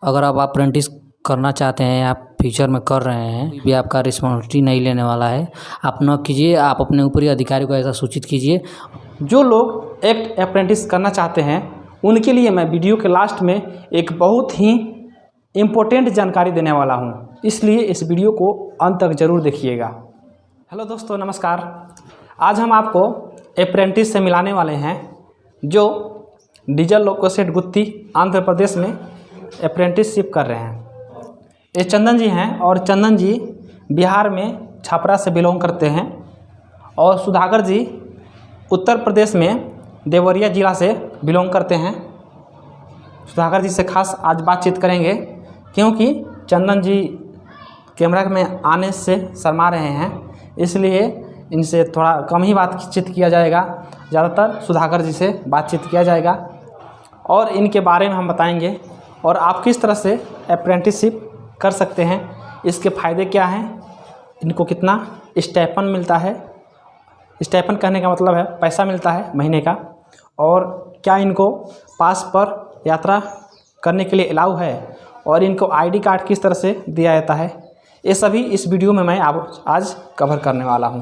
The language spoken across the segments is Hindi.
अगर आप अप्रेंटिस करना चाहते हैं, आप फ्यूचर में कर रहे हैं, कोई भी आपका रिस्पॉन्सिबिलिटी नहीं लेने वाला है। आप न कीजिए, आप अपने ऊपरी अधिकारी को ऐसा सूचित कीजिए। जो लोग एक्ट अप्रेंटिस करना चाहते हैं उनके लिए मैं वीडियो के लास्ट में एक बहुत ही इम्पोर्टेंट जानकारी देने वाला हूं, इसलिए इस वीडियो को अंत तक ज़रूर देखिएगा। हेलो दोस्तों, नमस्कार। आज हम आपको अप्रेंटिस से मिलाने वाले हैं जो डीजल लोकोसेट गुत्ती आंध्र प्रदेश में अप्रेंटिसशिप कर रहे हैं। ये चंदन जी हैं और चंदन जी बिहार में छपरा से बिलोंग करते हैं और सुधाकर जी उत्तर प्रदेश में देवरिया ज़िला से बिलोंग करते हैं। सुधाकर जी से खास आज बातचीत करेंगे क्योंकि चंदन जी कैमरा में आने से शर्मा रहे हैं, इसलिए इनसे थोड़ा कम ही बातचीत किया जाएगा। ज़्यादातर सुधाकर जी से बातचीत किया जाएगा और इनके बारे में हम बताएंगे और आप किस तरह से अप्रेंटिसशिप कर सकते हैं, इसके फ़ायदे क्या हैं, इनको कितना स्टाइपेंड मिलता है। स्टाइपेंड कहने का मतलब है पैसा मिलता है महीने का, और क्या इनको पास पर यात्रा करने के लिए अलाउ है, और इनको आईडी कार्ड किस तरह से दिया जाता है। ये सभी इस वीडियो में मैं आज कवर करने वाला हूं।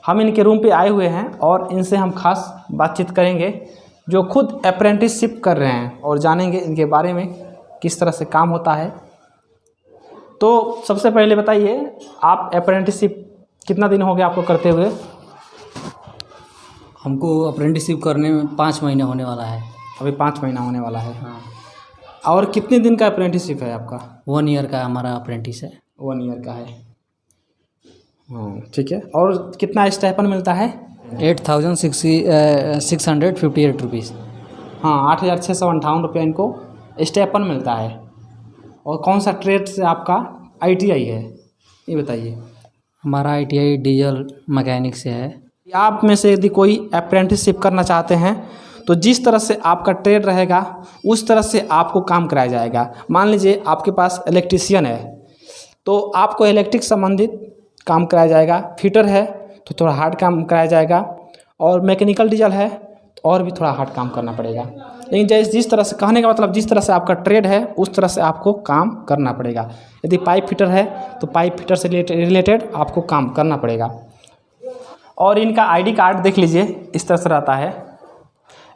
हम इनके रूम पे आए हुए हैं और इनसे हम खास बातचीत करेंगे जो खुद अप्रेंटिसशिप कर रहे हैं और जानेंगे इनके बारे में किस तरह से काम होता है। तो सबसे पहले बताइए, आप अप्रेंटिसशिप कितना दिन हो गया आपको करते हुए? हमको अप्रेंटिसशिप करने में 5 महीने होने वाला है। अभी 5 महीना होने वाला है। हाँ। और कितने दिन का अप्रेंटिसशिप है आपका? 1 ईयर का हमारा अप्रेंटिस है। 1 ईयर का है। हाँ, ठीक है। और कितना स्टाइपेंड मिलता है? 8,658 रुपीज़। हाँ, 8,658 रुपये इनको स्टाइपेंड मिलता है। और कौन सा ट्रेड से आपका ITI है, ये बताइए। हमारा ITI डीजल मैकेनिक से है। आप में से यदि कोई अप्रेंटिसशिप करना चाहते हैं तो जिस तरह से आपका ट्रेड रहेगा उस तरह से आपको काम कराया जाएगा। मान लीजिए आपके पास इलेक्ट्रीशियन है तो आपको इलेक्ट्रिक संबंधित काम कराया जाएगा। फिटर है तो थोड़ा हार्ड काम कराया जाएगा, और मैकेनिकल डीजल है तो और भी थोड़ा हार्ड काम करना पड़ेगा। लेकिन जिस तरह से, कहने का मतलब जिस तरह से आपका ट्रेड है उस तरह से आपको काम करना पड़ेगा। यदि पाइप फिटर है तो पाइप फिटर से रिलेटेड आपको काम करना पड़ेगा। और इनका आईडी कार्ड देख लीजिए, इस तरह से रहता है।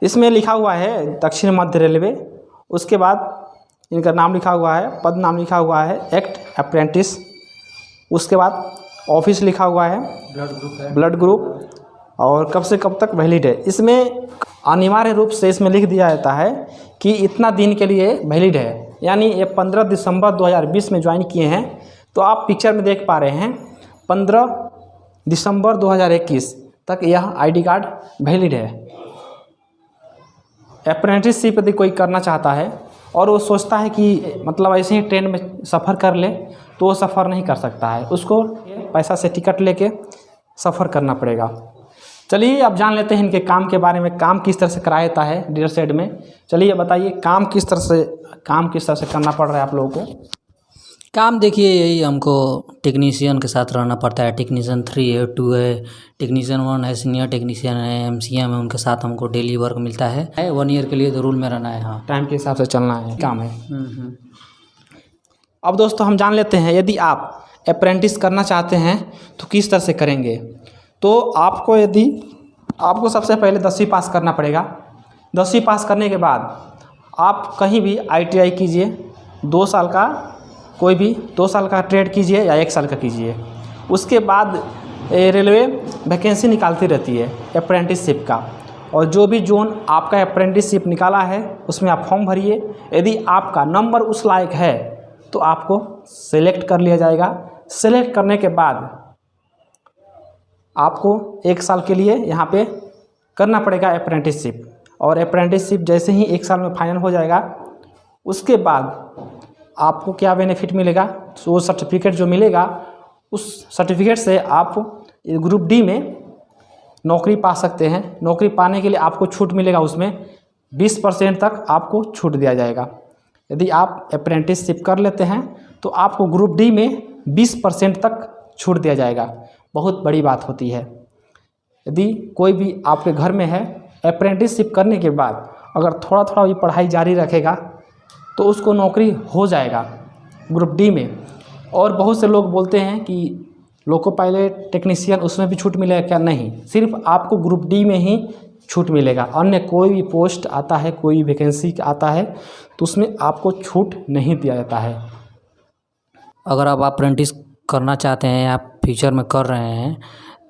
इसमें लिखा हुआ है दक्षिण मध्य रेलवे, उसके बाद इनका नाम लिखा हुआ है, पद नाम लिखा हुआ है एक्ट अप्रेंटिस, उसके बाद ऑफिस लिखा हुआ है, ब्लड ग्रुप, और कब से कब तक वैलिड है। इसमें अनिवार्य रूप से इसमें लिख दिया जाता है कि इतना दिन के लिए वैलिड है, यानी ये 15 दिसंबर 2020 में ज्वाइन किए हैं तो आप पिक्चर में देख पा रहे हैं 15 दिसंबर 2021 तक यह आईडी कार्ड वैलिड है। अप्रेंटिसशिप यदि कोई करना चाहता है और वो सोचता है कि मतलब ऐसे ही ट्रेन में सफ़र कर ले तो वो सफ़र नहीं कर सकता है, उसको पैसा से टिकट लेके सफ़र करना पड़ेगा। चलिए अब जान लेते हैं इनके काम के बारे में, काम किस तरह से कराया जाता है डीलर साइड में। चलिए बताइए काम किस तरह से करना पड़ रहा है आप लोगों को? काम देखिए, यही हमको टेक्नीशियन के साथ रहना पड़ता है। टेक्नीशियन 3 है, 2 है, टेक्नीशियन 1 है, सीनियर टेक्नीशियन है, MCM है, उनके साथ हमको डेली वर्क मिलता है। 1 ईयर के लिए तो रूल में रहना है। हाँ, टाइम के हिसाब से चलना है, काम है। अब दोस्तों हम जान लेते हैं यदि आप अप्रेंटिस करना चाहते हैं तो किस तरह से करेंगे। तो आपको सबसे पहले 10वीं पास करना पड़ेगा। 10वीं पास करने के बाद आप कहीं भी ITI कीजिए, 2 साल का, कोई भी 2 साल का ट्रेड कीजिए या 1 साल का कीजिए। उसके बाद रेलवे वैकेंसी निकालती रहती है अप्रेंटिसशिप का, और जो भी जोन आपका अप्रेंटिसशिप निकाला है उसमें आप फॉर्म भरिए। यदि आपका नंबर उस लायक है तो आपको सेलेक्ट कर लिया जाएगा। सेलेक्ट करने के बाद आपको 1 साल के लिए यहाँ पे करना पड़ेगा अप्रेंटिसशिप, और अप्रेंटिसशिप जैसे ही 1 साल में फाइनल हो जाएगा उसके बाद आपको क्या बेनिफिट मिलेगा, तो वो सर्टिफिकेट जो मिलेगा उस सर्टिफिकेट से आप ग्रुप डी में नौकरी पा सकते हैं। नौकरी पाने के लिए आपको छूट मिलेगा, उसमें 20% तक आपको छूट दिया जाएगा। यदि आप अप्रेंटिसशिप कर लेते हैं तो आपको ग्रुप डी में 20% तक छूट दिया जाएगा। बहुत बड़ी बात होती है। यदि कोई भी आपके घर में है, अप्रेंटिसशिप करने के बाद अगर थोड़ा थोड़ा भी पढ़ाई जारी रखेगा तो उसको नौकरी हो जाएगा ग्रुप डी में। और बहुत से लोग बोलते हैं कि लोको पायलट टेक्नीशियन उसमें भी छूट मिलेगा क्या? नहीं, सिर्फ आपको ग्रुप डी में ही छूट मिलेगा। अन्य कोई भी पोस्ट आता है, कोई वैकेंसी आता है तो उसमें आपको छूट नहीं दिया जाता है। अगर आप अप्रेंटिस करना चाहते हैं या फ्यूचर में कर रहे हैं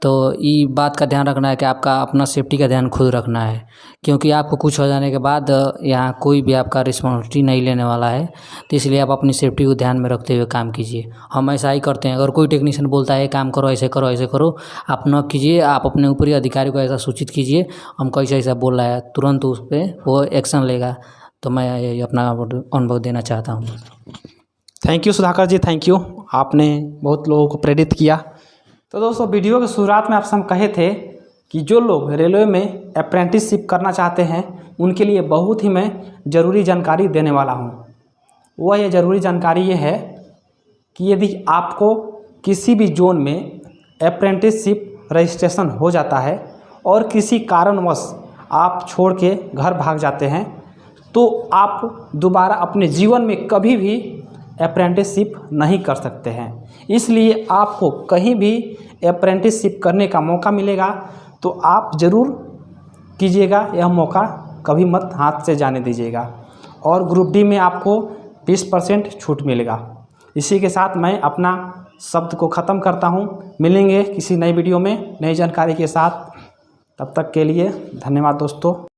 तो ये बात का ध्यान रखना है कि आपका अपना सेफ्टी का ध्यान खुद रखना है, क्योंकि आपको कुछ हो जाने के बाद यहाँ कोई भी आपका रिस्पॉन्सिबिलिटी नहीं लेने वाला है। तो इसलिए आप अपनी सेफ्टी को ध्यान में रखते हुए काम कीजिए। हम ऐसा ही करते हैं। अगर कोई टेक्नीशियन बोलता है काम करो, ऐसे करो, ऐसे करो, आप न कीजिए। आप अपने ऊपरी अधिकारी को ऐसा सूचित कीजिए हमको ऐसा ऐसा बोल रहा है, तुरंत उस पर वो एक्शन लेगा। तो मैं ये अपना अनुभव देना चाहता हूँ। Thank you Sudhakar ji, thank you, आपने बहुत लोगों को प्रेरित किया। तो दोस्तों, वीडियो के शुरुआत में आपसे हम कहे थे कि जो लोग रेलवे में अप्रेंटिसशिप करना चाहते हैं उनके लिए बहुत ही मैं ज़रूरी जानकारी देने वाला हूं। वह ये ज़रूरी जानकारी ये है कि यदि आपको किसी भी जोन में अप्रेंटिसशिप रजिस्ट्रेशन हो जाता है और किसी कारणवश आप छोड़ के घर भाग जाते हैं तो आप दोबारा अपने जीवन में कभी भी अप्रेंटिसशिप नहीं कर सकते हैं। इसलिए आपको कहीं भी अप्रेंटिसशिप करने का मौका मिलेगा तो आप ज़रूर कीजिएगा, यह मौका कभी मत हाथ से जाने दीजिएगा। और ग्रुप डी में आपको 20% छूट मिलेगा। इसी के साथ मैं अपना शब्द को ख़त्म करता हूँ। मिलेंगे किसी नई वीडियो में नई जानकारी के साथ। तब तक के लिए धन्यवाद दोस्तों।